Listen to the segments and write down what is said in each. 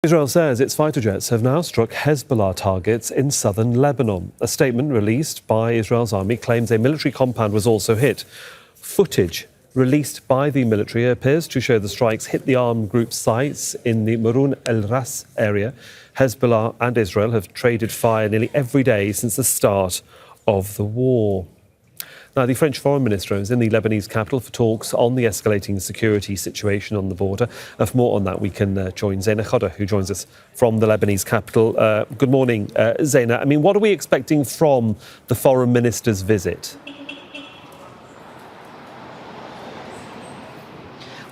Israel says its fighter jets have now struck Hezbollah targets in southern Lebanon. A statement released by Israel's army claims a military compound was also hit. Footage released by the military appears to show the strikes hit the armed group's sites in the Marun el-Ras area. Hezbollah and Israel have traded fire nearly every day since the start of the war. Now, the French Foreign Minister is in the Lebanese capital for talks on the escalating security situation on the border. For more on that, we can join Zaina Khodda, who joins us from the Lebanese capital. Good morning, Zaina. I mean, what are we expecting from the Foreign Minister's visit?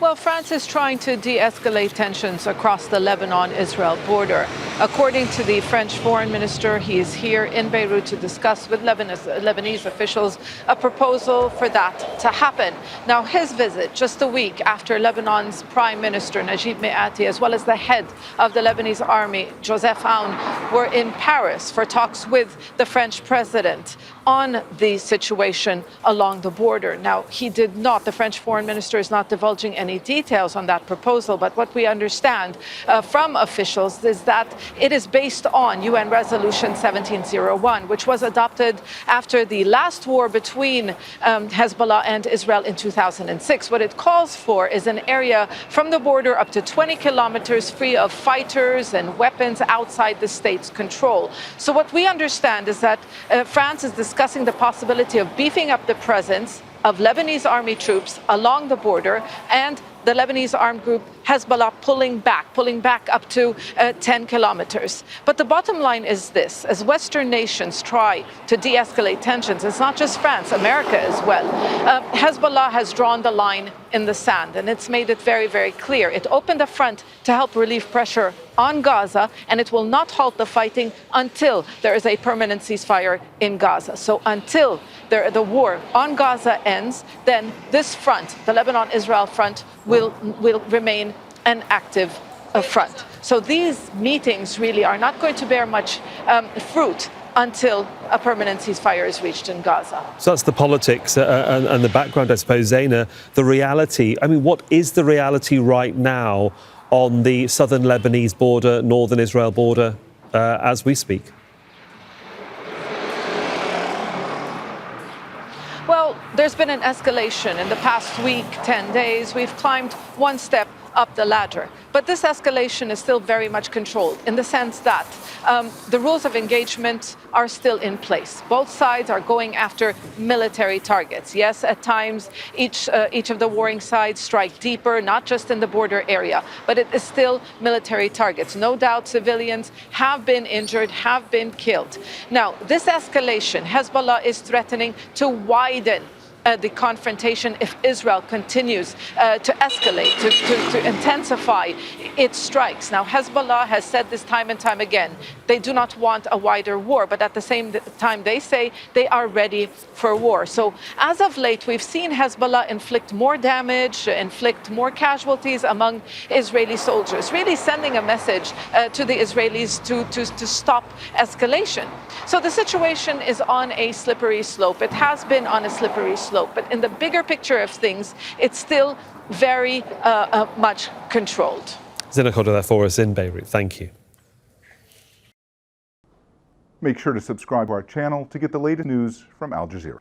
Well, France is trying to de-escalate tensions across the Lebanon-Israel border. According to the French Foreign Minister, he is here in Beirut to discuss with Lebanese officials a proposal for that to happen. Now, his visit just a week after Lebanon's Prime Minister Najib Mikati, as well as the head of the Lebanese army, Joseph Aoun, were in Paris for talks with the French president on the situation along the border. Now, the French Foreign Minister is not divulging any details on that proposal, but what we understand from officials is that it is based on UN Resolution 1701, which was adopted after the last war between Hezbollah and Israel in 2006. What it calls for is an area from the border up to 20 kilometers free of fighters and weapons outside the state's control. So what we understand is that France is discussing the possibility of beefing up the presence of Lebanese army troops along the border and the Lebanese armed group Hezbollah pulling back up to 10 kilometers. But the bottom line is this: as Western nations try to de-escalate tensions, it's not just France, America as well. Hezbollah has drawn the line in the sand, and it's made it very, very clear. It opened a front to help relieve pressure on Gaza, and it will not halt the fighting until there is a permanent ceasefire in Gaza. So until the war on Gaza ends, then this front, the Lebanon-Israel front, will remain an active front. So these meetings really are not going to bear much fruit until a permanent ceasefire is reached in Gaza. So that's the politics and the background, I suppose. Zaina, the reality, I mean, what is the reality right now on the southern Lebanese border, northern Israel border, as we speak? Well, there's been an escalation in the past week, 10 days. We've climbed one step up the ladder. But this escalation is still very much controlled in the sense that the rules of engagement are still in place. Both sides are going after military targets. Yes, at times each of the warring sides strike deeper, not just in the border area, but it is still military targets. No doubt civilians have been injured, have been killed. Now, this escalation, Hezbollah is threatening to widen the confrontation if Israel continues to escalate, to intensify its strikes. Now, Hezbollah has said this time and time again. They do not want a wider war, but at the same time, they say they are ready for war. So as of late, we've seen Hezbollah inflict more damage, inflict more casualties among Israeli soldiers, really sending a message to the Israelis to stop escalation. So the situation is on a slippery slope. It has been on a slippery slope. But in the bigger picture of things, it's still very much controlled. Zaina Khodda there for us in Beirut. Thank you. Make sure to subscribe to our channel to get the latest news from Al Jazeera.